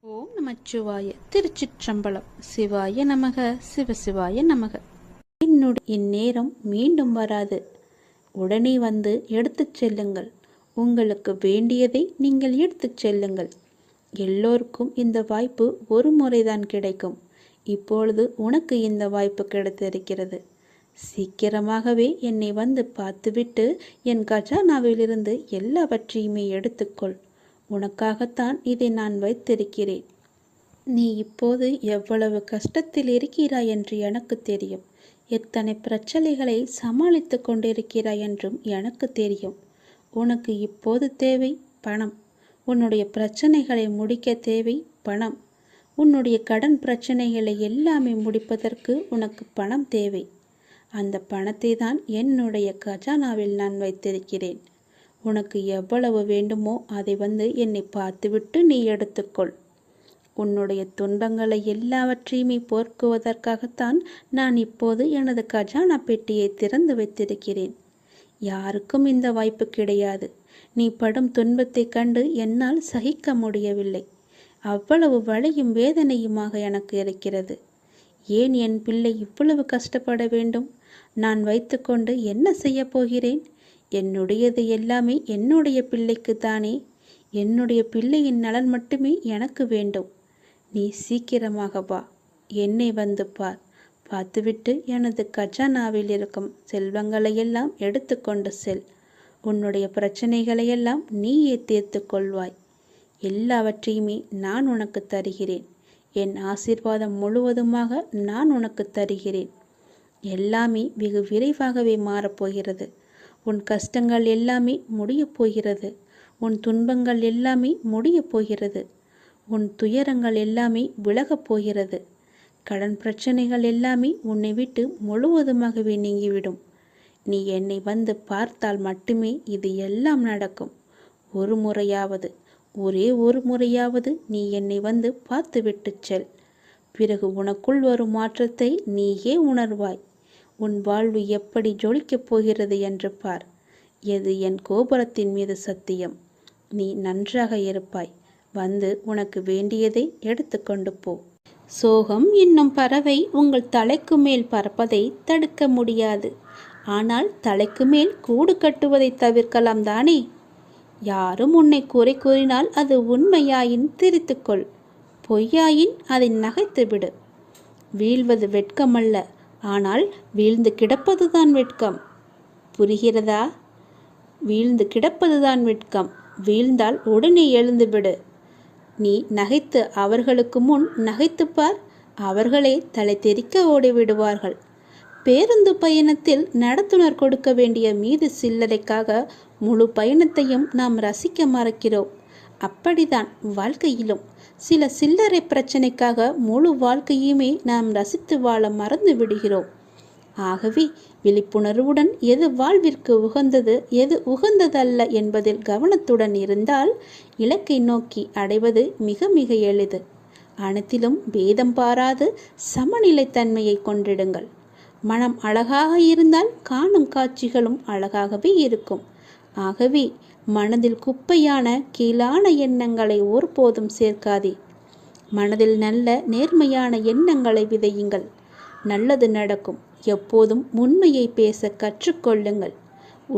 ஓம் நமச்சிவாய. திருச்சிற்றம்பலம். சிவாய நமக. சிவசிவாய நமக. இந்நேரம் மீண்டும் வராது. உடனே வந்து எடுத்துச் செல்லுங்கள். உங்களுக்கு வேண்டியதை நீங்கள் எடுத்துச் செல்லுங்கள். எல்லோருக்கும் இந்த வாய்ப்பு ஒரு முறைதான் கிடைக்கும். இப்பொழுது உனக்கு இந்த வாய்ப்பு கிடைத்திருக்கிறது. சீக்கிரமாகவே என்னை வந்து பார்த்துவிட்டு என் கஜானாவிலிருந்து எல்லாவற்றையுமே எடுத்துக்கொள். உனக்காகத்தான் இதை நான் வைத்திருக்கிறேன். நீ இப்போது எவ்வளவு கஷ்டத்தில் இருக்கிறாய் என்று எனக்கு தெரியும். எத்தனை பிரச்சனைகளை சமாளித்து கொண்டிருக்கிறாய் என்றும் எனக்கு தெரியும். உனக்கு இப்போது தேவை பணம். உன்னுடைய பிரச்சனைகளை முடிக்க தேவை பணம். உன்னுடைய கடன் பிரச்சனைகளை எல்லாமே முடிப்பதற்கு உனக்கு பணம் தேவை. அந்த பணத்தை தான் என்னுடைய கஜானாவில் நான் வைத்திருக்கிறேன். உனக்கு எவ்வளவு வேண்டுமோ அதை வந்து என்னை பார்த்துவிட்டு நீ எடுத்துக்கொள். உன்னுடைய துன்பங்களை எல்லாவற்றையுமே போக்குவதற்காகத்தான் நான் இப்போது எனது கஜானா பெட்டியை திறந்து வைத்திருக்கிறேன். யாருக்கும் இந்த வாய்ப்பு கிடையாது. நீ படும் துன்பத்தை கண்டு என்னால் சகிக்க முடியவில்லை. அவ்வளவு வலியும் வேதனையுமாக எனக்கு இருக்கிறது. ஏன் என் பிள்ளை இவ்வளவு கஷ்டப்பட வேண்டும்? நான் வைத்துக்கொண்டு என்ன செய்ய போகிறேன்? என்னுடையது எல்லாமே என்னுடைய பிள்ளைக்கு தானே. என்னுடைய பிள்ளையின் நலன் மட்டுமே எனக்கு வேண்டும். நீ சீக்கிரமாக வா, என்னை வந்து பார். பார்த்துவிட்டு எனது கஜானாவில் இருக்கும் செல்வங்களையெல்லாம் எடுத்துக்கொண்டு செல். உன்னுடைய பிரச்சனைகளையெல்லாம் நீயே தீர்த்து கொள்வாய். எல்லாவற்றையுமே நான் உனக்கு தருகிறேன். என் ஆசீர்வாதம் முழுவதுமாக நான் உனக்கு தருகிறேன். எல்லாமே வெகு விரைவாகவே மாறப்போகிறது. உன் கஷ்டங்கள் எல்லாமே முடியப் போகிறது. உன் துன்பங்கள் எல்லாமே முடியப் போகிறது. உன் துயரங்கள் எல்லாமே விலகப் போகிறது. கடன் பிரச்சனைகள் எல்லாமே உன்னை விட்டு முழுவதுமாகவே நீங்கிவிடும். நீ என்னை வந்து பார்த்தால் மட்டுமே இது எல்லாம் நடக்கும். ஒரு முறையாவது, ஒரே ஒரு முறையாவது நீ என்னை வந்து பார்த்துவிட்டு செல். பிறகு உனக்குள் வரும் மாற்றத்தை நீயே உணர்வாய். உன் வாழ்வு எப்படி ஜொலிக்கப் போகிறது என்று பார். எது என் கோபுரத்தின் மீது சத்தியம். நீ நன்றாக இருப்பாய். வந்து உனக்கு வேண்டியதை எடுத்துக்கொண்டு போ. சோகம் என்னும் பறவை உங்கள் தலைக்கு மேல் பறப்பதை தடுக்க முடியாது. ஆனால் தலைக்கு மேல் கூடு கட்டுவதை தவிர்க்கலாம் தானே? யாரும் உன்னை குறை கூறினால் அது உண்மையாயின் திரித்துக்கொள். பொய்யாயின் அதை நகைத்துவிடு. வீழ்வது வெட்கமல்ல, ஆனால் வீழ்ந்து கிடப்பதுதான் வெட்கம். புரிகிறதா? வீழ்ந்து கிடப்பதுதான் வெட்கம். வீழ்ந்தால் உடனே எழுந்துவிடு. நீ நகைத்து அவர்களுக்கு முன் நகைத்துப்பார். அவர்களே தலை தெறிக்க ஓடிவிடுவார்கள். பேருந்து பயணத்தில் நடத்துனர் கொடுக்க வேண்டிய மீது சில்லறைக்காக முழு பயணத்தையும் நாம் ரசிக்க மறக்கிறோம். அப்படிதான் வாழ்க்கையிலும் சில சில்லறை பிரச்சனைக்காக முழு வாழ்க்கையுமே நாம் ரசித்து வாழ மறந்து விடுகிறோம். ஆகவே விழிப்புணர்வுடன் எது வாழ்விற்கு உகந்தது, எது உகந்ததல்ல என்பதில் கவனத்துடன் இருந்தால் இலக்கை நோக்கி அடைவது மிக மிக எளிது. அனைத்திலும் பேதம் பாராது சமநிலைத்தன்மையை கொண்டிடுங்கள். மனம் அழகாக இருந்தால் காணும் காட்சிகளும் அழகாகவே இருக்கும். ஆகவே மனதில் குப்பையான கீழான எண்ணங்களை ஒருபோதும் சேர்க்காதே. மனதில் நல்ல நேர்மையான எண்ணங்களை விதையுங்கள். நல்லது நடக்கும். எப்போதும் உண்மையை பேச கற்றுக்கொள்ளுங்கள்.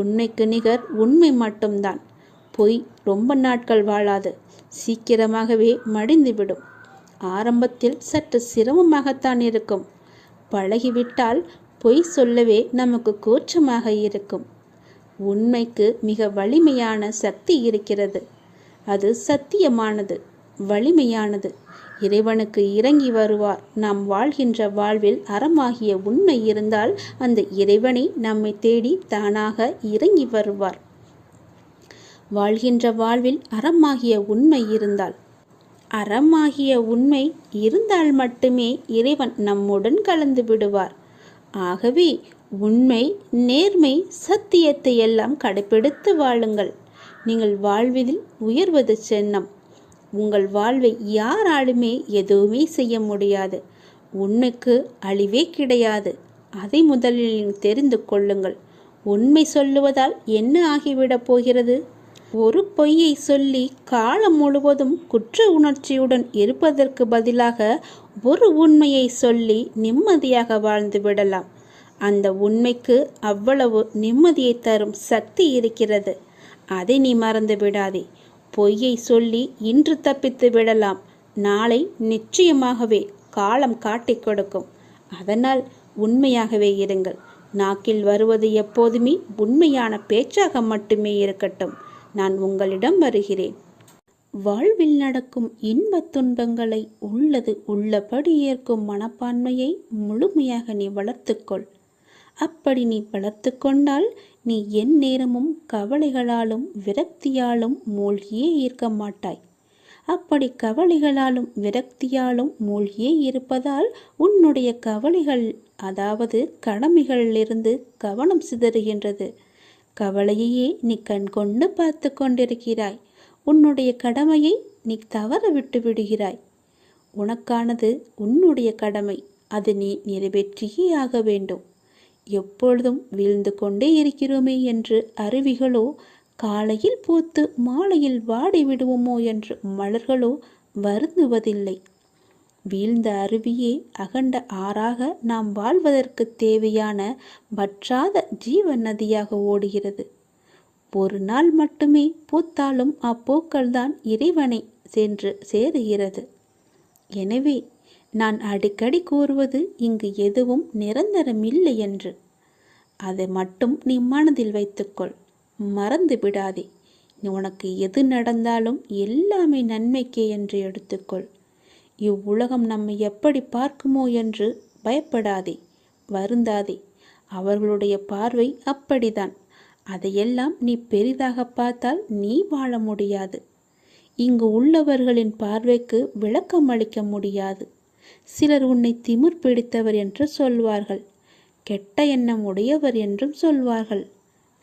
உண்மைக்கு நிகர் உண்மை மட்டும்தான். பொய் ரொம்ப நாட்கள் வாழாது. சீக்கிரமாகவே மடிந்துவிடும். ஆரம்பத்தில் சற்று சிரமமாகத்தான் இருக்கும். பழகிவிட்டால் பொய் சொல்லவே நமக்கு கூச்சமாக இருக்கும். உண்மைக்கு மிக வலிமையான சக்தி இருக்கிறது. அது சத்தியமானது, வலிமையானது. இறைவனுக்கு இறங்கி வருவார். நாம் வாழ்கின்ற வாழ்வில் அறமாகிய உண்மை இருந்தால் அந்த இறைவனை நம்மை தேடி தானாக இறங்கி வருவார். வாழ்கின்ற வாழ்வில் அறமாகிய உண்மை இருந்தால், அறமாகிய உண்மை இருந்தால் மட்டுமே இறைவன் நம்முடன் கலந்து விடுவார். ஆகவே உண்மை, நேர்மை, சத்தியத்தை எல்லாம் கடைபிடித்து வாழுங்கள். நீங்கள் வாழ்வதில் உயர்வது சின்னம். உங்கள் வாழ்வை யாராலுமே எதுவுமே செய்ய முடியாது. உண்மைக்கு அழிவே கிடையாது. அதை முதலில் தெரிந்து கொள்ளுங்கள். உண்மை சொல்லுவதால் என்ன ஆகிவிடப் போகிறது? ஒரு பொய்யை சொல்லி காலம் முழுவதும் குற்ற உணர்ச்சியுடன் இருப்பதற்கு பதிலாக ஒரு உண்மையை சொல்லி நிம்மதியாக வாழ்ந்து விடலாம். அந்த உண்மைக்கு அவ்வளவு நிம்மதியை தரும் சக்தி இருக்கிறது. அதை நீ மறந்து விடாதே. பொய்யை சொல்லி இன்று தப்பித்து விடலாம், நாளை நிச்சயமாகவே காலம் காட்டிக் கொடுக்கும். அதனால் உண்மையாகவே இருங்கள். நாக்கில் வருவது எப்போதுமே உண்மையான பேச்சாக மட்டுமே இருக்கட்டும். நான் உங்களிடம் வருகிறேன். வாழ்வில் நடக்கும் இன்பத் துன்பங்களை உள்ளது உள்ளபடி ஏற்கும் மனப்பான்மையை முழுமையாக நீ வளர்த்துக்கொள். அப்படி நீ வளர்த்து கொண்டால் நீ என் நேரமும் கவலைகளாலும் விரக்தியாலும் மூழ்கியே இருக்க மாட்டாய். அப்படி கவலைகளாலும் விரக்தியாலும் மூழ்கியே இருப்பதால் உன்னுடைய கவலைகள், அதாவது கடமைகளிலிருந்து கவனம் சிதறுகின்றது. கவலையையே நீ கண்கொண்டு பார்த்து கொண்டிருக்கிறாய். உன்னுடைய கடமையை நீ தவற விட்டு விடுகிறாய். உனக்கானது உன்னுடைய கடமை, அது நீ நிறைவேற்றியே ஆக வேண்டும். எப்பொழுதும் வீழ்ந்து கொண்டே இருக்கிறோமே என்று அருவிகளோ, காலையில் பூத்து மாலையில் வாடி விடுவோமோ என்று மலர்களோ வருந்துவதில்லை. வீழ்ந்த அருவியே அகண்ட ஆறாக நாம் வாழ்வதற்கு தேவையான வற்றாத ஜீவ நதியாக ஓடுகிறது. ஒரு நாள் மட்டுமே பூத்தாலும் அப்பூக்கள்தான் இறைவனை சென்று சேருகிறது. எனவே நான் அடிக்கடி கூறுவது இங்கு எதுவும் நிரந்தரமில்லை என்று. அதை மட்டும் நீ மனதில் வைத்துக்கொள், மறந்து விடாதே. உனக்கு எது நடந்தாலும் எல்லாமே நன்மைக்கே என்று எடுத்துக்கொள். இவ்வுலகம் நம்மை எப்படி பார்க்குமோ என்று பயப்படாதே, வருந்தாதே. அவர்களுடைய பார்வை அப்படித்தான். அதையெல்லாம் நீ பெரிதாக பார்த்தால் நீ வாழ முடியாது. இங்கு உள்ளவர்களின் பார்வைக்கு விளக்கம் அளிக்க முடியாது. சிலர் உன்னை திமிர் பிடித்தவர் என்று சொல்வார்கள், கெட்ட எண்ணம் உடையவர் என்றும் சொல்வார்கள்.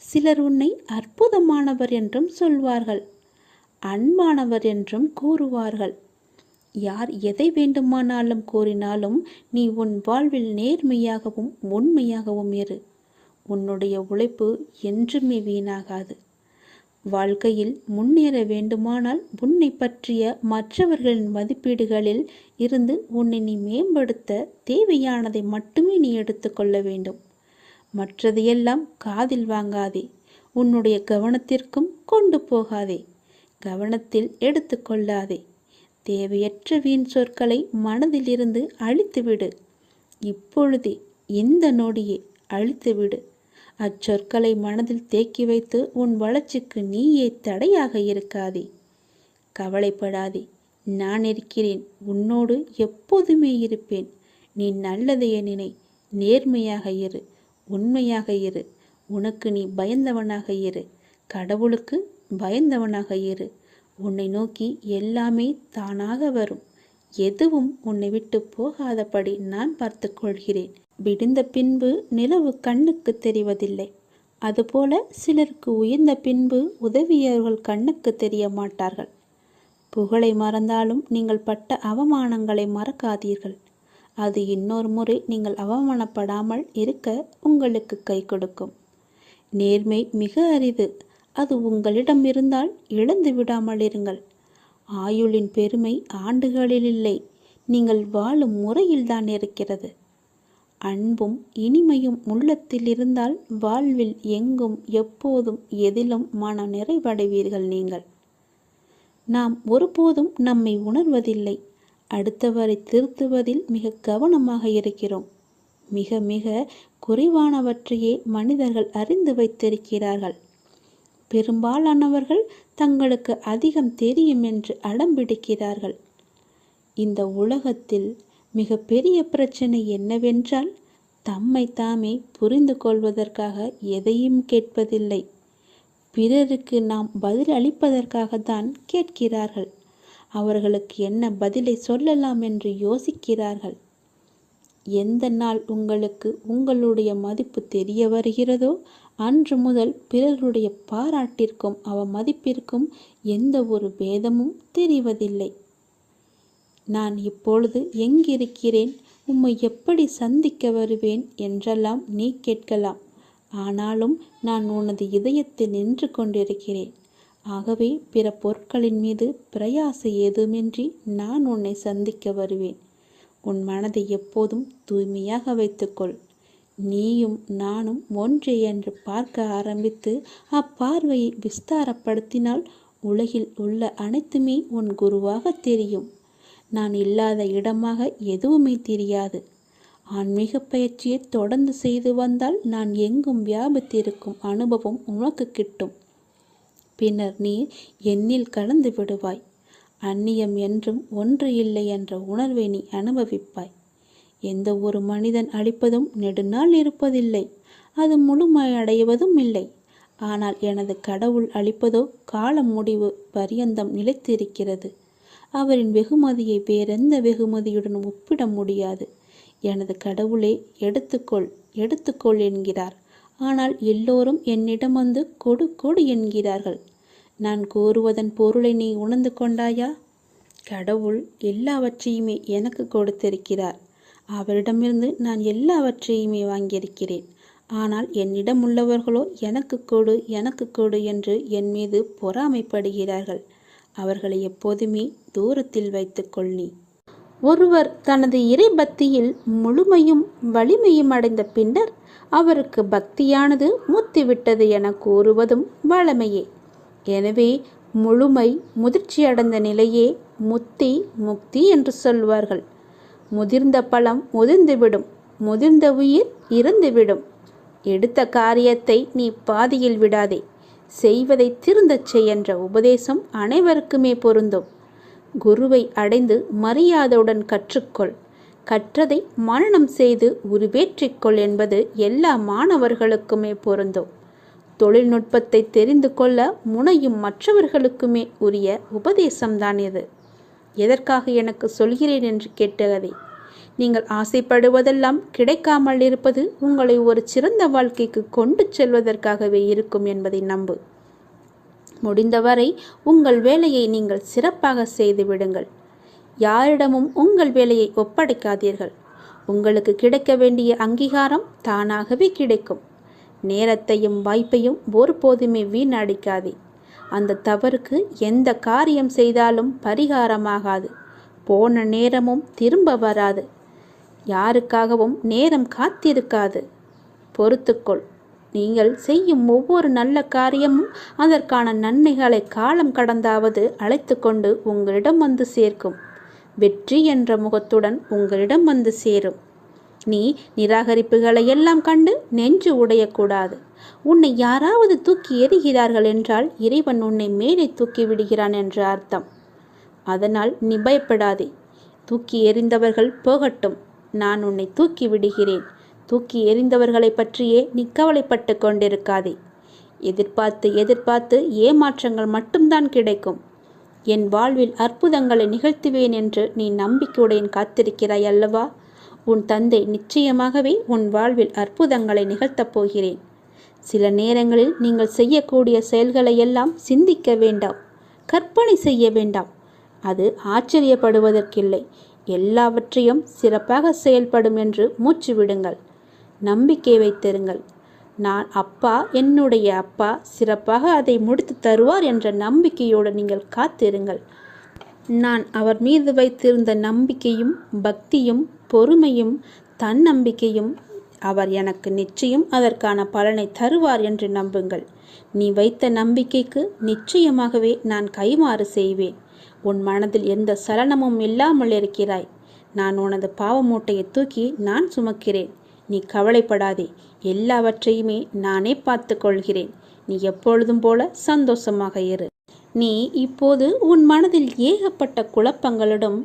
சிலர் உன்னை அற்புதமானவர் என்றும் சொல்வார்கள், அன்பானவர் என்றும் கூறுவார்கள். யார் எதை வேண்டுமானாலும் கூறினாலும் நீ உன் வாழ்வில் நேர்மையாகவும் உண்மையாகவும் இரு. உன்னுடைய உழைப்பு என்றுமே வீணாகாது. வாழ்க்கையில் முன்னேற வேண்டுமானால் உன்னை பற்றிய மற்றவர்களின் மதிப்பீடுகளில் இருந்து உன்னை நீ மேம்படுத்த தேவையானதை மட்டுமே நீ எடுத்துக்கொள்ள வேண்டும். மற்றதையெல்லாம் காதில் வாங்காதே. உன்னுடைய கவனத்திற்கும் கொண்டு போகாதே. கவனத்தில் எடுத்துக்கொள்ளாதே. தேவையற்ற வீண் சொற்களை மனதிலிருந்து அழித்துவிடு. இப்பொழுதே, இந்த நொடியே அழித்துவிடு. அச்சொற்களை மனதில் தேக்கி வைத்து உன் வளர்ச்சிக்கு நீயே தடையாக இருக்காதே. கவலைப்படாதே, நான் இருக்கிறேன். உன்னோடு எப்போதுமே இருப்பேன். நீ நல்லதையே நினை, நேர்மையாக இரு, உண்மையாக இரு. உனக்கு நீ பயந்தவனாக இரு, கடவுளுக்கு பயந்தவனாக இரு. உன்னை நோக்கி எல்லாமே தானாக வரும். எதுவும் உன்னை விட்டு போகாதபடி நான் பார்த்து கொள்கிறேன். விடிந்த பின்பு நிலவு கண்ணுக்கு தெரிவதில்லை. அதுபோல சிலருக்கு உயர்ந்த பின்பு உதவியவர்கள் கண்ணுக்கு தெரிய மாட்டார்கள். புகழை மறந்தாலும் நீங்கள் பட்ட அவமானங்களை மறக்காதீர்கள். அது இன்னொரு முறை நீங்கள் அவமானப்படாமல் இருக்க உங்களுக்கு கை கொடுக்கும். நேர்மை மிக அரிது. அது உங்களிடம் இருந்தால் இழந்து விடாமல் இருங்கள். ஆயுளின் பெருமை ஆண்டுகளில் இல்லை, நீங்கள் வாழும் முறையில்தான் இருக்கிறது. அன்பும் இனிமையும் உள்ளத்தில் இருந்தால் வாழ்வில் எங்கும் எப்போதும் எதிலும் மன நிறைவடைவீர்கள். நீங்கள் நாம் ஒருபோதும் நம்மை உணர்வதில்லை. அடுத்தவரை திருத்துவதில் மிக கவனமாக இருக்கிறோம். மிக மிக குறைவானவற்றையே மனிதர்கள் அறிந்து வைத்திருக்கிறார்கள். பெரும்பாலானவர்கள் தங்களுக்கு அதிகம் தெரியும் என்று அடம்பிடிக்கிறார்கள். இந்த உலகத்தில் மிக பெரிய பிரச்சனை என்னவென்றால், தம்மை தாமே புரிந்து கொள்வதற்காக எதையும் கேட்பதில்லை. பிறருக்கு நாம் பதில் அளிப்பதற்காகத்தான் கேட்கிறார்கள். அவர்களுக்கு என்ன பதிலை சொல்லலாம் என்று யோசிக்கிறார்கள். எந்த நாள் உங்களுக்கு உங்களுடைய மதிப்பு தெரிய வருகிறதோ அன்று முதல் பிறருடைய பாராட்டிற்கும் அவமதிப்பிற்கும் எந்த ஒரு பேதமும் தெரிவதில்லை. நான் இப்பொழுது எங்கிருக்கிறேன், உம்மை எப்படி சந்திக்க வருவேன் என்றெல்லாம் நீ கேட்கலாம். ஆனாலும் நான் உனது இதயத்தில் நின்று கொண்டிருக்கிறேன். ஆகவே பிற பொருட்களின் மீது பிரயாசை ஏதுமின்றி நான் உன்னை சந்திக்க வருவேன். உன் மனதை எப்போதும் தூய்மையாக வைத்துக்கொள். நீயும் நானும் ஒன்றே என்று பார்க்க ஆரம்பித்து அப்பார்வையை விஸ்தாரப்படுத்தினால் உலகில் உள்ள அனைத்துமே உன் குருவாக தெரியும். நான் இல்லாத இடமாக எதுவுமே தெரியாது. ஆன்மீக பயிற்சியை தொடர்ந்து செய்து வந்தால் நான் எங்கும் வியாபித்திருக்கும் அனுபவம் உனக்கு கிட்டும். பின்னர் நீ என்னில் கலந்து விடுவாய். அந்நியம் என்றும் ஒன்று இல்லை என்ற உணர்வை நீ அனுபவிப்பாய். எந்த ஒரு மனிதன் அழிப்பதும் நெடுநாள் இருப்பதில்லை, அது முழுமையடைவதும் இல்லை. ஆனால் எனது கடவுள் அளிப்பதோ காலம் முடிவு பரியந்தம் நிலைத்திருக்கிறது. அவரின் வெகுமதியை வேறெந்த வெகுமதியுடன் ஒப்பிட முடியாது. எனது கடவுளே எடுத்துக்கொள் எடுத்துக்கொள் என்கிறார். ஆனால் எல்லோரும் என்னிடம் வந்து கொடு கொடு என்கிறார்கள். நான் கோருவதன் பொருளை நீ உணர்ந்து கொண்டாயா? கடவுள் எல்லாவற்றையுமே எனக்கு கொடுத்திருக்கிறார். அவரிடமிருந்து நான் எல்லாவற்றையுமே வாங்கியிருக்கிறேன். ஆனால் என்னிடம் உள்ளவர்களோ எனக்கு கொடு எனக்கு கொடு என்று என் மீது பொறாமைப்படுகிறார்கள். அவர்களை எப்போதுமே தூரத்தில் வைத்துக்கொள். நீ ஒருவர் தனது இறை பக்தியில் முழுமையும் வலிமையும் அடைந்த பின்னர் அவருக்கு பக்தியானது முத்திவிட்டது என கூறுவதும் வழமையே. எனவே முழுமை முதிர்ச்சியடைந்த நிலையே முத்தி முக்தி என்று சொல்வார்கள். முதிர்ந்த பழம் முதிர்ந்துவிடும், முதிர்ந்த உயிர் இறந்துவிடும். எடுத்த காரியத்தை நீ பாதியில் விடாதே, செய்வதை திருந்தச் செய் என்ற உபதேசம் அனைவருக்குமே பொருந்தும். குருவை அடைந்து மரியாதையுடன் கற்றுக்கொள். கற்றதை மனனம் செய்து உருவேற்றிக்கொள் என்பது எல்லா மாணவர்களுக்குமே பொருந்தும். தொழில்நுட்பத்தை தெரிந்து கொள்ள முனையும் மற்றவர்களுக்குமே உரிய உபதேசம்தான் இது. எதற்காக எனக்கு சொல்கிறேன் என்று கேட்டதை, நீங்கள் ஆசைப்படுவதெல்லாம் கிடைக்காமல் இருப்பது உங்களை ஒரு சிறந்த வாழ்க்கைக்கு கொண்டு செல்வதற்காகவே இருக்கும் என்பதை நம்பு. முடிந்தவரை உங்கள் வேலையை நீங்கள் சிறப்பாக செய்து விடுங்கள். யாரிடமும் உங்கள் வேலையை ஒப்படைக்காதீர்கள். உங்களுக்கு கிடைக்க வேண்டிய அங்கீகாரம் தானாகவே கிடைக்கும். நேரத்தையும் வாய்ப்பையும் ஒருபோதுமே வீணடிக்காதே. அந்த தவறுக்கு எந்த காரியம் செய்தாலும் பரிகாரமாகாது. போன நேரமும் திரும்ப வராது. யாருக்காகவும் நேரம் காத்திருக்காது. பொறுத்துக்கொள். நீங்கள் செய்யும் ஒவ்வொரு நல்ல காரியமும் அதற்கான நன்மைகளை காலம் கடந்தாவது அழைத்து கொண்டு உங்களிடம் வந்து சேர்க்கும். வெற்றி என்ற முகத்துடன் உங்களிடம் வந்து சேரும். நீ நிராகரிப்புகளை எல்லாம் கண்டு நெஞ்சு உடையக்கூடாது. உன்னை யாராவது தூக்கி எறிகிறார்கள் என்றால் இறைவன் உன்னை மேலே தூக்கி விடுகிறான் என்று அர்த்தம். அதனால் நீ பயப்படாதே. தூக்கி எறிந்தவர்கள் போகட்டும், நான் உன்னை தூக்கி விடுகிறேன். தூக்கி எறிந்தவர்களை பற்றியே நீ கவலைப்பட்டு கொண்டிருக்காதே. எதிர்பார்த்து எதிர்பார்த்து ஏமாற்றங்கள் மட்டும்தான் கிடைக்கும். என் வாழ்வில் அற்புதங்களை நிகழ்த்துவேன் என்று நீ நம்பிக்கையுடன் காத்திருக்கிறாய் அல்லவா? உன் தந்தை நிச்சயமாகவே உன் வாழ்வில் அற்புதங்களை நிகழ்த்தப் போகிறேன். சில நேரங்களில் நீங்கள் செய்யக்கூடிய செயல்களை எல்லாம் சிந்திக்க வேண்டாம், கற்பனை செய்ய வேண்டாம். அது ஆச்சரியப்படுவதற்கில்லை. எல்லாவற்றையும் சிறப்பாக செயல்படும் என்று மூச்சு விடுங்கள். நம்பிக்கை வைத்திருங்கள். நான் அப்பா, என்னுடைய அப்பா சிறப்பாக அதை முடித்து தருவார் என்ற நம்பிக்கையோடு நீங்கள் காத்திருங்கள். நான் அவர் மீது வைத்திருந்த நம்பிக்கையும் பக்தியும் பொறுமையும் தன்னம்பிக்கையும் அவர் எனக்கு நிச்சயம் அதற்கான பலனை தருவார் என்று நம்புங்கள். நீ வைத்த நம்பிக்கைக்கு நிச்சயமாகவே நான் கைமாறு செய்வேன். உன் மனதில் எந்த சலனமும் இல்லாமல் இருக்கிறாய். நான் உனது பாவ மூட்டையை தூக்கி நான் சுமக்கிறேன். நீ கவலைப்படாதே. எல்லாவற்றையுமே நானே பார்த்து கொள்கிறேன். நீ எப்பொழுதும் போல சந்தோஷமாக இரு. நீ இப்போது உன் மனதில் ஏகப்பட்ட குழப்பங்களுடன்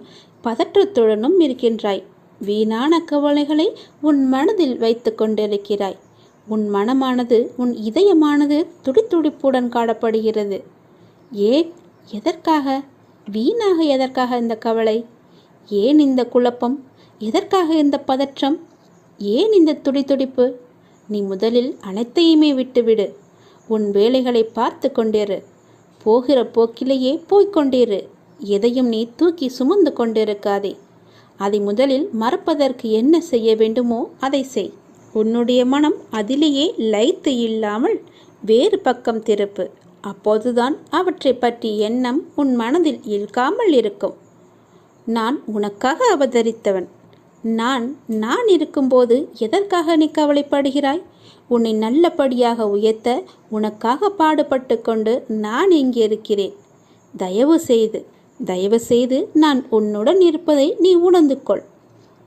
பதற்றத்துடனும் இருக்கின்றாய். வீணான கவலைகளை உன் மனதில் வைத்து கொண்டிருக்கிறாய். உன் மனமானது, உன் இதயமானது துடித்துடிப்புடன் காணப்படுகிறது. ஏன்? எதற்காக? வீணாக எதற்காக இந்த கவலை? ஏன் இந்த குழப்பம்? எதற்காக இந்த பதற்றம்? ஏன் இந்த துடித்துடிப்பு? நீ முதலில் அனைத்தையுமே விட்டுவிடு. உன் வேலைகளை பார்த்து கொண்டிரு. போகிற போக்கிலேயே போய்கொண்டிரு. எதையும் நீ தூக்கி சுமந்து கொண்டிருக்காதே. அதை முதலில் மறப்பதற்கு என்ன செய்ய வேண்டுமோ அதை செய். உன்னுடைய மனம் அதிலேயே லயித்து இல்லாமல் வேறு பக்கம் திருப்பு. அப்போதுதான் அவற்றை பற்றி எண்ணம் உன் மனதில் இழுக்காமல் இருக்கும். நான் உனக்காக அவதரித்தவன். நான் இருக்கும்போது எதற்காக நீ கவலைப்படுகிறாய்? உன்னை நல்லபடியாக உயர்த்த உனக்காக பாடுபட்டு கொண்டு நான் இங்கே இருக்கிறேன். தயவு செய்து நான் உன்னுடன் இருப்பதை நீ உணர்ந்து கொள்.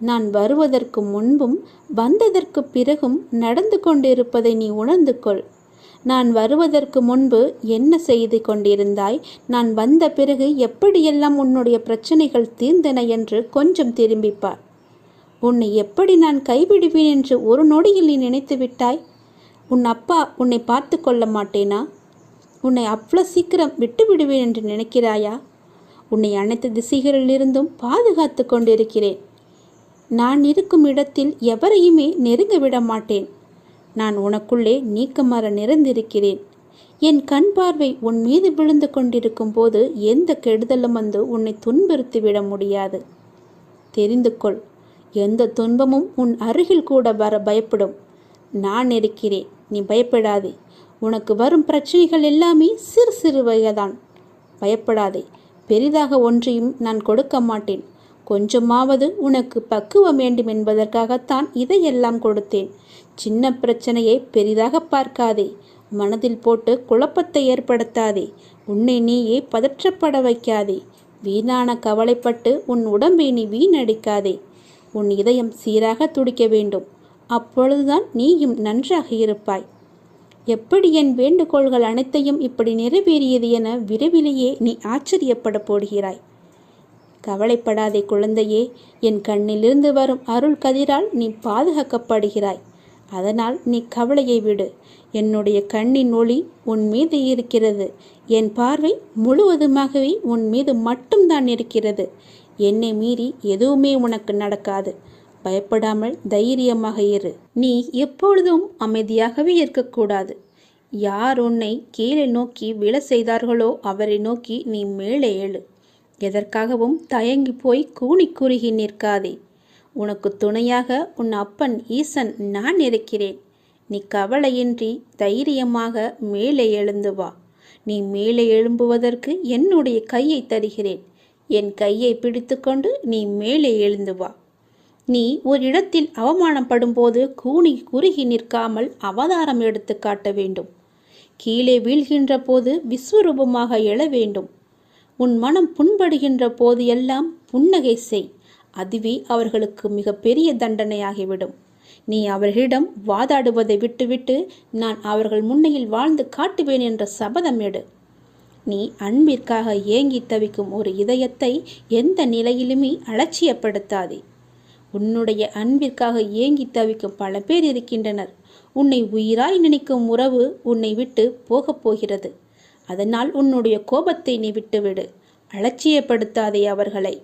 நான் வருவதற்கு முன்பும் வந்ததற்கு பிறகும் நடந்து கொண்டிருப்பதை நீ உணர்ந்து கொள். நான் வருவதற்கு முன்பு என்ன செய்து கொண்டிருந்தாய், நான் வந்த பிறகு எப்படியெல்லாம் உன்னுடைய பிரச்சனைகள் தீர்ந்தன என்று கொஞ்சம் திரும்பிப்பார். உன்னை எப்படி நான் கைவிடுவேன் என்று ஒரு நொடியில் நீ நினைத்து விட்டாய்? உன் அப்பா உன்னை பார்த்து கொள்ள மாட்டேனா? உன்னை அவ்வளோ சீக்கிரம் விட்டு விடுவேன் என்று நினைக்கிறாயா? உன்னை அனைத்து திசைகளிலிருந்தும் பாதுகாத்து கொண்டிருக்கிறேன். நான் இருக்கும் இடத்தில் எவரையுமே நெருங்க விட மாட்டேன். நான் உனக்குள்ளே நீக்கமர நிறைந்திருக்கிறேன். என் கண் பார்வை உன் மீது விழுந்து கொண்டிருக்கும் போது எந்த கெடுதலும் வந்து உன்னை துன்புறுத்திவிட முடியாது. தெரிந்து கொள், எந்த துன்பமும் உன் அருகில் கூட வர பயப்படும். நான் இருக்கிறேன், நீ பயப்படாதே. உனக்கு வரும் பிரச்சனைகள் எல்லாமே சிறு சிறு வகைதான். பயப்படாதே. பெரிதாக ஒன்றையும் நான் கொடுக்க மாட்டேன். கொஞ்சமாவது உனக்கு பக்குவம் வேண்டும் என்பதற்காகத்தான் இதையெல்லாம் கொடுத்தேன். சின்ன பிரச்சனையை பெரிதாக பார்க்காதே. மனதில் போட்டு குழப்பத்தை ஏற்படுத்தாதே. உன்னை நீயே பதற்றப்பட வைக்காதே. வீணான கவலைப்பட்டு உன் உடம்பை நீ வீணடிக்காதே. உன் இதயம் சீராக துடிக்க வேண்டும். அப்பொழுதுதான் நீயும் நன்றாக இருப்பாய். எப்படி என் வேண்டுகோள்கள் அனைத்தையும் இப்படி நிறைவேறியது என விரைவிலேயே நீ ஆச்சரியப்பட போடுகிறாய். கவலைப்படாதே குழந்தையே. என் கண்ணிலிருந்து வரும் அருள் கதிரால் நீ பாதுகாக்கப்படுகிறாய். அதனால் நீ கவலையை விடு. என்னுடைய கண்ணின் ஒளி உன் மீது இருக்கிறது. என் பார்வை முழுவதுமாகவே உன் மீது மட்டும்தான் இருக்கிறது. என்னை மீறி எதுவுமே உனக்கு நடக்காது. பயப்படாமல் தைரியமாக இரு. நீ எப்பொழுதும் அமைதியாகவே இருக்கக்கூடாது. யார் உன்னை கீழே நோக்கி விழ செய்தார்களோ அவரை நோக்கி நீ மேலே எழு. எதற்காகவும் தயங்கி போய் கூனி குறுகி நிற்காதே. உனக்கு துணையாக உன் அப்பன் ஈசன் நான் இருக்கிறேன். நீ கவலையின்றி தைரியமாக மேலே எழுந்து வா. நீ மேலே எழும்புவதற்கு என்னுடைய கையை தருகிறேன். என் கையை பிடித்து கொண்டு நீ மேலே எழுந்து வா. நீ ஒரு இடத்தில் அவமானப்படும் போது கூனி குறுகி நிற்காமல் அவதாரம் எடுத்து காட்ட வேண்டும். கீழே வீழ்கின்ற போது விஸ்வரூபமாக எழ வேண்டும். உன் மனம் புண்படுகின்ற போது எல்லாம் புன்னகை செய். அதுவே அவர்களுக்கு மிக பெரிய தண்டனையாகிவிடும். நீ அவர்களிடம் வாதாடுவதை விட்டுவிட்டு நான் அவர்கள் முன்னையில் வாழ்ந்து காட்டுவேன் என்ற சபதம் எடு. நீ அன்பிற்காக ஏங்கி தவிக்கும் ஒரு இதயத்தை எந்த நிலையிலுமே அலட்சியப்படுத்தாதே. உன்னுடைய அன்பிற்காக ஏங்கி தவிக்கும் பல பேர் இருக்கின்றனர். உன்னை உயிராய் நினைக்கும் உறவு உன்னை விட்டு போகப் போகிறது. அதனால் உன்னுடைய கோபத்தை நீ விட்டுவிடு. அலட்சியப்படுத்தாதே அவர்களை.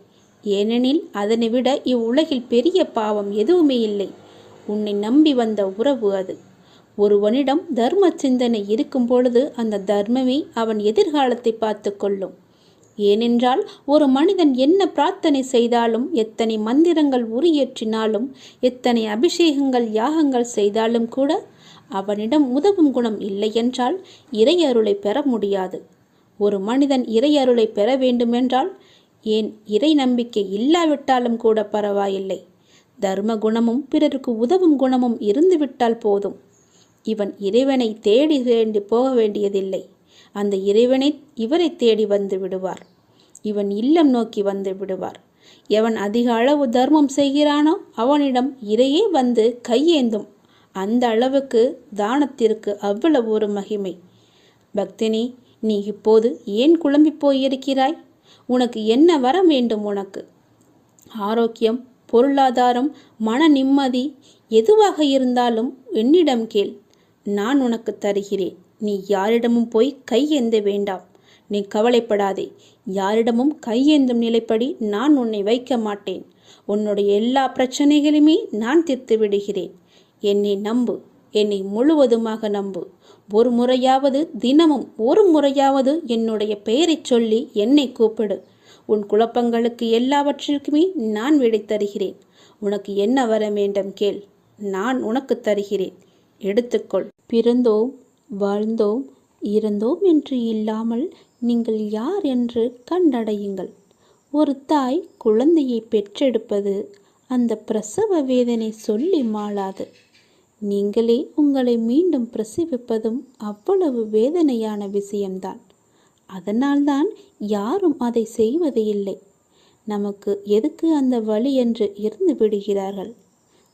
ஏனெனில் அதனை விட இவ்வுலகில் பெரிய பாவம் எதுவுமே இல்லை. உன்னை நம்பி வந்த உறவு அது. ஒருவனிடம் தர்ம சிந்தனை இருக்கும் பொழுது அந்த தர்மமே அவன் எதிர்காலத்தை பார்த்து கொள்ளும். ஏனென்றால் ஒரு மனிதன் என்ன பிரார்த்தனை செய்தாலும், எத்தனை மந்திரங்கள் உரியேற்றினாலும், எத்தனை அபிஷேகங்கள் யாகங்கள் செய்தாலும் கூட அவனிடம் உதவும் குணம் இல்லையென்றால் இறையருளை பெற முடியாது. ஒரு மனிதன் இறையருளை பெற வேண்டுமென்றால், ஏன் இறை நம்பிக்கை இல்லாவிட்டாலும் கூட பரவாயில்லை, தர்ம குணமும் பிறருக்கு உதவும் குணமும் இருந்துவிட்டால் போதும். இவன் இறைவனை தேடி போக வேண்டியதில்லை. அந்த இறைவனை இவரை தேடி வந்து விடுவார். இவன் இல்லம் நோக்கி வந்து விடுவார். எவன் அதிக அளவு தர்மம் செய்கிறானோ அவனிடம் இறையே வந்து கையேந்தும். அந்த அளவுக்கு தானத்திற்கு அவ்வளவு ஒரு மகிமை. பக்தினி, நீ இப்போது ஏன் குழம்பி போயிருக்கிறாய்? உனக்கு என்ன வர வேண்டும்? உனக்கு ஆரோக்கியம், பொருளாதாரம், மன நிம்மதி எதுவாக இருந்தாலும் என்னிடம் கேள். நான் உனக்கு தருகிறேன். நீ யாரிடமும் போய் கையேந்த வேண்டாம். நீ கவலைப்படாதே. யாரிடமும் கையேந்தும் நிலைப்படி நான் உன்னை வைக்க மாட்டேன். உன்னுடைய எல்லா பிரச்சனைகளுமே நான் தீர்த்து விடுகிறேன். என்னை நம்பு. என்னை முழுவதுமாக நம்பு. ஒரு முறையாவது, தினமும் ஒரு முறையாவது என்னுடைய பெயரை சொல்லி என்னை கூப்பிடு. உன் குழப்பங்களுக்கு எல்லாவற்றிற்குமே நான் விடை தருகிறேன். உனக்கு என்ன வர வேண்டும் கேள். நான் உனக்கு தருகிறேன். எடுத்துக்கொள். பிறந்தோம், வாழ்ந்தோம், இறந்தோம் என்று இல்லாமல் நீங்கள் யார் என்று கண்டடையுங்கள். ஒரு தாய் குழந்தையை பெற்றெடுப்பது அந்த பிரசவ வேதனை சொல்லி மாளாது. நீங்களே உங்களை மீண்டும் பிரசவிப்பதும் அவ்வளவு வேதனையான விஷயம்தான். அதனால்தான் யாரும் அதை செய்வது இல்லை. நமக்கு எதுக்கு அந்த வலி என்று இருந்து விடுகிறார்கள்.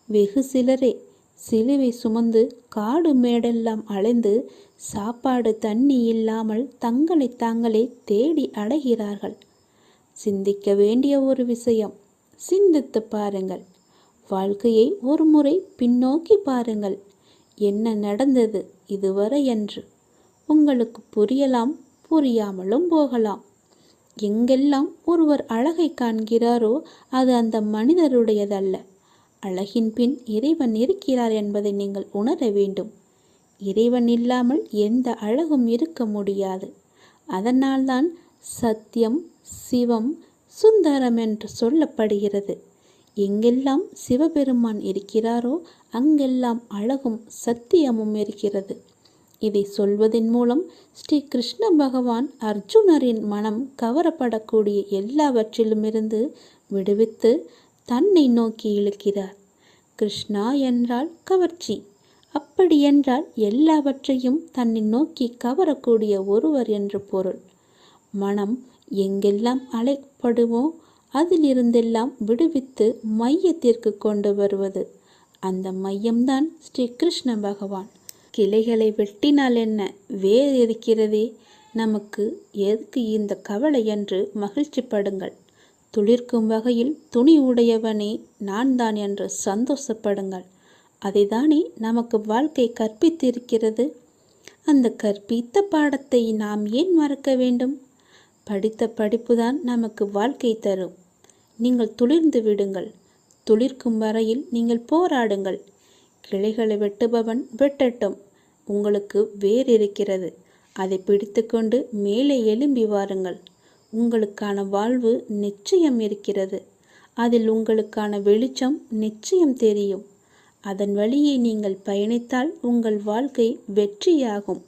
வெகு சிலரே சிலுவை சுமந்து காடு மேடெல்லாம் அலைந்து சாப்பாடு தண்ணி இல்லாமல் தங்களை தாங்களே தேடி அடைகிறார்கள். சிந்திக்க வேண்டிய ஒரு விஷயம். சிந்தித்து பாருங்கள். வாழ்க்கையை ஒரு முறை பின்னோக்கி பாருங்கள். என்ன நடந்தது இதுவரை என்று உங்களுக்கு புரியலாம், புரியாமலும் போகலாம். எங்கெல்லாம் ஒருவர் அழகை காண்கிறாரோ அது அந்த மனிதருடையதல்ல. அழகின் பின் இறைவன் இருக்கிறார் என்பதை நீங்கள் உணர வேண்டும். இறைவன் இல்லாமல் எந்த அழகும் இருக்க முடியாது. அதனால்தான் சத்தியம், சிவம், சுந்தரம் என்று சொல்லப்படுகிறது. எங்கெல்லாம் சிவபெருமான் இருக்கிறாரோ அங்கெல்லாம் அழகும் சத்தியமும் இருக்கிறது. இதை சொல்வதன் மூலம் ஸ்ரீ கிருஷ்ண பகவான் அர்ஜுனரின் மனம் கவரப்படக்கூடிய எல்லாவற்றிலுமிருந்து விடுவித்து தன்னை நோக்கி இழுக்கிறார். கிருஷ்ணா என்றால் கவர்ச்சி. அப்படியென்றால் எல்லாவற்றையும் தன்னை நோக்கி கவரக்கூடிய ஒருவர் என்று பொருள். மனம் எங்கெல்லாம் அழைப்படுமோ அதிலிருந்தெல்லாம் விடுவித்து மையத்திற்கு கொண்டு வருவது. அந்த மையம்தான் ஸ்ரீ கிருஷ்ண பகவான். கிளைகளை வெட்டினால் என்ன, வேர் இருக்கிறதே, நமக்கு எதுக்கு இந்த கவலை என்று மகிழ்ச்சிப்படுங்கள். துளிர்க்கும் வகையில் துணி உடையவனே நான் தான் என்று சந்தோஷப்படுங்கள். அதைதானே நமக்கு வாழ்க்கை கற்பித்திருக்கிறது. அந்த கற்பித்த பாடத்தை நாம் ஏன் மறக்க வேண்டும்? படித்த படிப்புதான் நமக்கு வாழ்க்கை தரும். நீங்கள் துளிர்ந்து விடுங்கள். துளிர்க்கும் வரையில் நீங்கள் போராடுங்கள். கிளைகளை வெட்டுபவன் வெட்டட்டும். உங்களுக்கு வேர் இருக்கிறது. அதை பிடித்து கொண்டு மேலே எழும்பி வாருங்கள். உங்களுக்கான வாழ்வு நிச்சயம் இருக்கிறது. அதில் உங்களுக்கான வெளிச்சம் நிச்சயம் தெரியும். அதன் வழியை நீங்கள் பயணித்தால் உங்கள் வாழ்க்கை வெற்றியாகும்.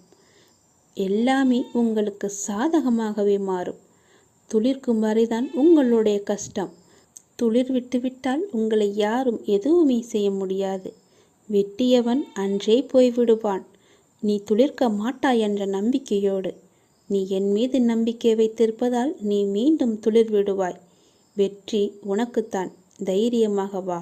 எல்லாமே உங்களுக்கு சாதகமாகவே மாறும். துளிர்க்கும் வரைதான் உங்களுடைய கஷ்டம். துளிர் விட்டுவிட்டால் உங்களை யாரும் எதுவுமே செய்ய முடியாது. வெட்டியவன் அன்றே போய்விடுவான். நீ துளிர்க்க மாட்டாய் என்ற நம்பிக்கையோடு. நீ என் மீது நம்பிக்கை வைத்திருப்பதால் நீ மீண்டும் துளிர் விடுவாய். வெற்றி உனக்குத்தான். தைரியமாக வா.